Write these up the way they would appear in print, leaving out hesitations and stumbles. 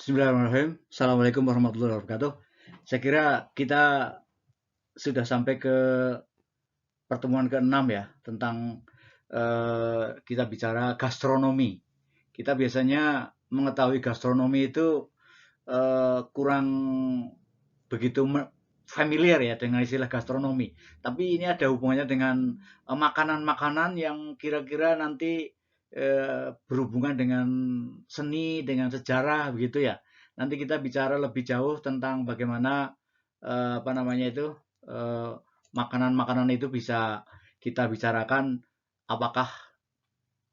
Bismillahirrahmanirrahim. Assalamualaikum warahmatullahi wabarakatuh. Saya kira kita sudah sampai ke pertemuan ke-6 ya, tentang kita bicara gastronomi. Kita biasanya mengetahui gastronomi itu kurang begitu familiar ya dengan istilah gastronomi. Tapi ini ada hubungannya dengan makanan-makanan yang kira-kira nanti berhubungan dengan seni, dengan sejarah begitu ya. Nanti kita bicara lebih jauh tentang bagaimana apa namanya itu makanan-makanan itu bisa kita bicarakan apakah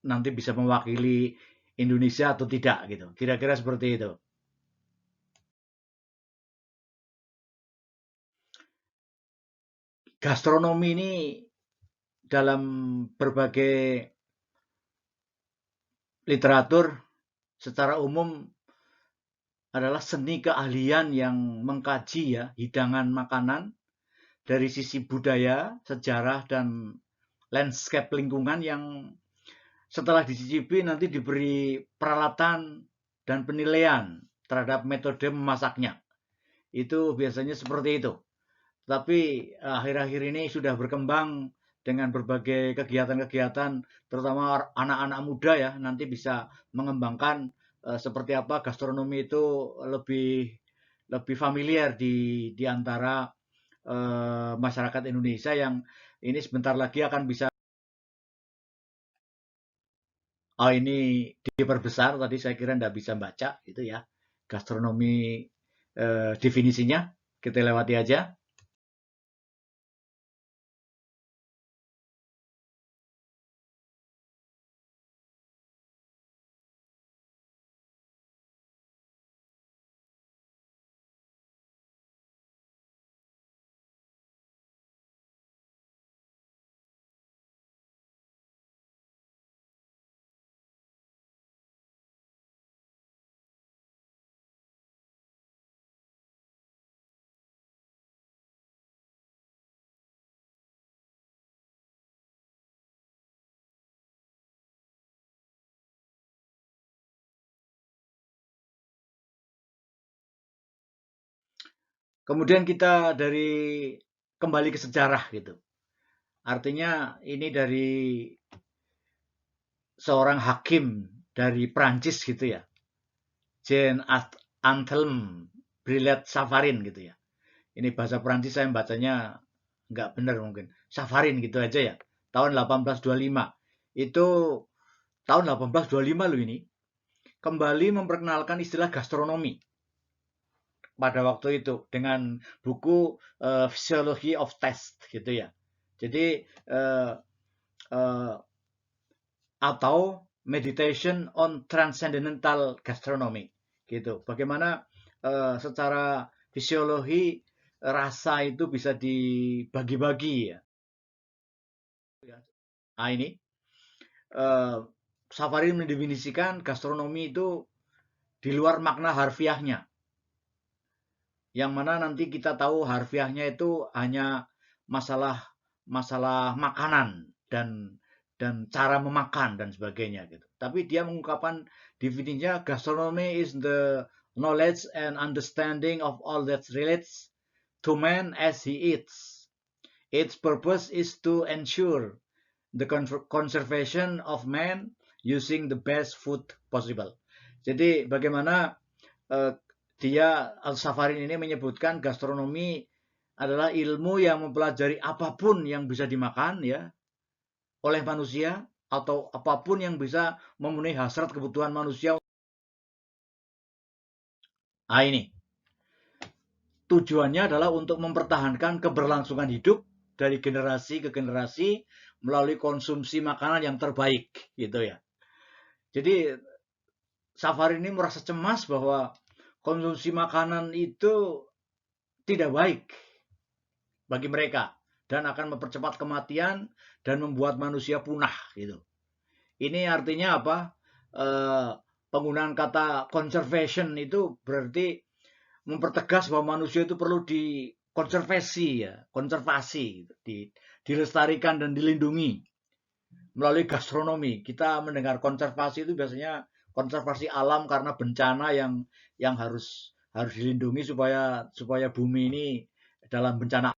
nanti bisa mewakili Indonesia atau tidak gitu. Kira-kira seperti itu. Gastronomi ini dalam berbagai literatur secara umum adalah seni keahlian yang mengkaji ya hidangan makanan dari sisi budaya, sejarah, dan landscape lingkungan yang setelah dicicipi nanti diberi peralatan dan penilaian terhadap metode memasaknya. Itu biasanya seperti itu. Tapi akhir-akhir ini sudah berkembang dengan berbagai kegiatan-kegiatan, terutama anak-anak muda ya, nanti bisa mengembangkan seperti apa gastronomi itu lebih lebih familiar di antara masyarakat Indonesia yang ini sebentar lagi akan bisa. Oh ini diperbesar tadi saya kira nggak bisa baca itu ya gastronomi definisinya kita lewati aja. Kemudian kita dari kembali ke sejarah gitu. Artinya ini dari seorang hakim dari Prancis gitu ya. Jean Anthelme Brillat Savarin gitu ya. Ini bahasa Prancis saya bacanya nggak benar mungkin. Savarin gitu aja ya. Tahun 1825. Itu tahun 1825 loh ini. Kembali memperkenalkan istilah gastronomi pada waktu itu dengan buku Physiology of Taste gitu ya. Jadi uh, atau Meditation on Transcendental Gastronomy gitu. Bagaimana secara fisiologi rasa itu bisa dibagi-bagi ya. Nah ini Safari mendefinisikan gastronomi itu di luar makna harfiahnya. Yang mana nanti kita tahu harfiahnya itu hanya masalah masalah makanan dan cara memakan dan sebagainya gitu. Tapi dia mengungkapkan definisinya gastronomy is the knowledge and understanding of all that relates to man as he eats. Its purpose is to ensure the conservation of man using the best food possible. Jadi bagaimana uh, dia Al-Safarin ini menyebutkan gastronomi adalah ilmu yang mempelajari apapun yang bisa dimakan ya oleh manusia atau apapun yang bisa memenuhi hasrat kebutuhan manusia. Nah ini tujuannya adalah untuk mempertahankan keberlangsungan hidup dari generasi ke generasi melalui konsumsi makanan yang terbaik gitu ya. Jadi Safari ini merasa cemas bahwa konsumsi makanan itu tidak baik bagi mereka dan akan mempercepat kematian dan membuat manusia punah gitu. Ini artinya apa? Penggunaan kata conservation itu berarti mempertegas bahwa manusia itu perlu dikonservasi ya, konservasi, dilestarikan dan dilindungi melalui gastronomi. Kita mendengar konservasi itu biasanya konservasi alam karena bencana yang harus dilindungi supaya bumi ini dalam bencana.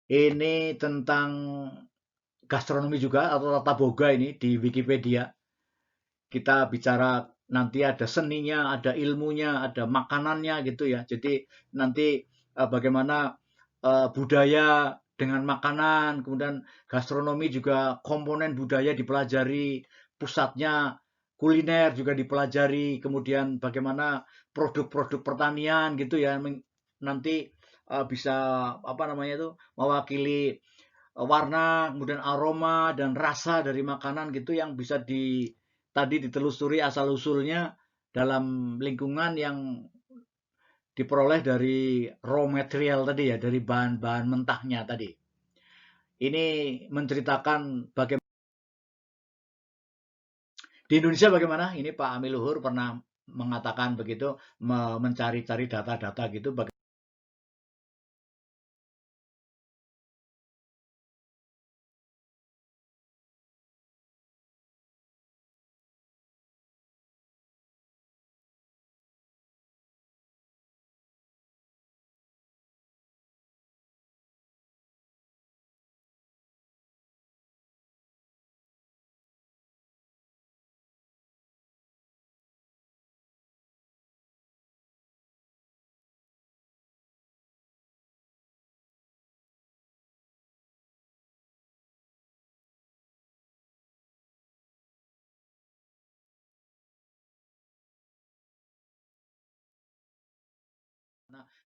Ini tentang gastronomi juga atau tata boga ini di Wikipedia. Kita bicara nanti ada seninya, ada ilmunya, ada makanannya gitu ya. Jadi nanti bagaimana budaya dengan makanan, kemudian gastronomi juga komponen budaya dipelajari, pusatnya kuliner juga dipelajari, kemudian bagaimana produk-produk pertanian gitu ya, nanti bisa apa namanya itu mewakili warna, kemudian aroma dan rasa dari makanan gitu yang bisa tadi ditelusuri asal usulnya dalam lingkungan yang diperoleh dari raw material tadi ya, dari bahan-bahan mentahnya tadi. Ini menceritakan bagaimana di Indonesia bagaimana? Ini Pak Amil Luhur pernah mengatakan begitu, mencari-cari data-data gitu.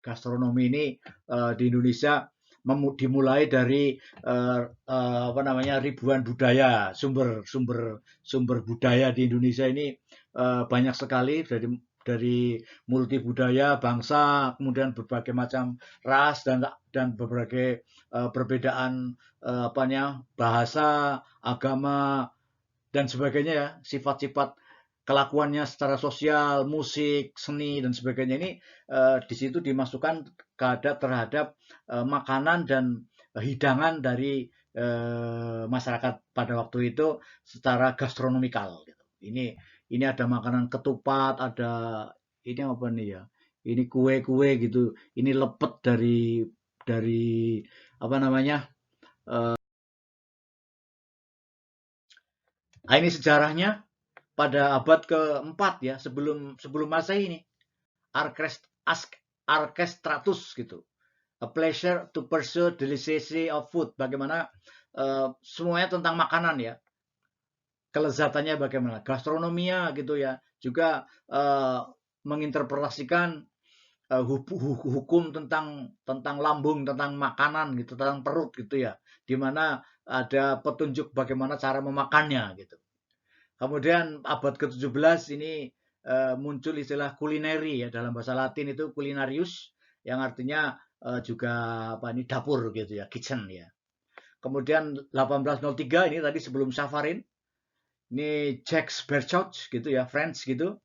Gastronomi ini di Indonesia dimulai dari apa namanya ribuan budaya, sumber budaya di Indonesia ini banyak sekali dari multi budaya bangsa, kemudian berbagai macam ras dan berbagai perbedaan apanya bahasa, agama dan sebagainya ya, sifat-sifat kelakuannya secara sosial, musik, seni dan sebagainya ini di situ dimasukkan terhadap makanan dan hidangan dari masyarakat pada waktu itu secara gastronomikal gitu. Ini ada makanan ketupat, ada ini apa nih ya? Ini kue-kue gitu. Ini lepet dari apa namanya? Ini sejarahnya pada abad keempat ya sebelum sebelum Masehi ini. Archestratus gitu. A pleasure to pursue deliciously of food. Bagaimana semuanya tentang makanan ya. Kelezatannya bagaimana, gastronominya gitu ya. Juga menginterpretasikan hukum tentang lambung, tentang makanan gitu, tentang perut gitu ya. Di mana ada petunjuk bagaimana cara memakannya gitu. Kemudian abad ke-17 ini muncul istilah kulineri ya, dalam bahasa Latin itu culinarius yang artinya juga apa ini dapur gitu ya, kitchen ya. Kemudian 1803 ini tadi sebelum Safarin, ini Jacques Berchoch gitu ya, French gitu.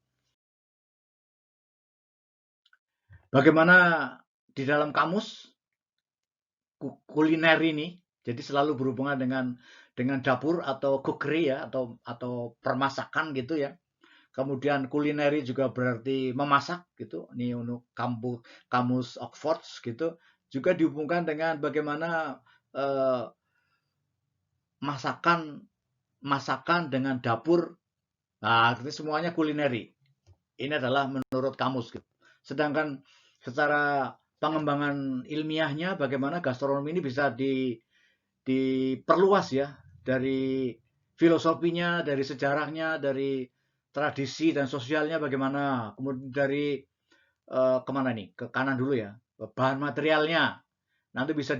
Bagaimana di dalam kamus kuliner ini jadi selalu berhubungan dengan dapur atau cookery ya, atau permasakan gitu ya. Kemudian kulineri juga berarti memasak gitu. Ini untuk kamus Oxford gitu. Juga dihubungkan dengan bagaimana eh, masakan dengan dapur. Nah, artinya semuanya kulineri. Ini adalah menurut kamus gitu. Sedangkan secara pengembangan ilmiahnya bagaimana gastronomi ini bisa diperluas ya, dari filosofinya, dari sejarahnya, dari tradisi dan sosialnya bagaimana. Kemudian dari kemana nih? Ke kanan dulu ya. Bahan materialnya. Nanti bisa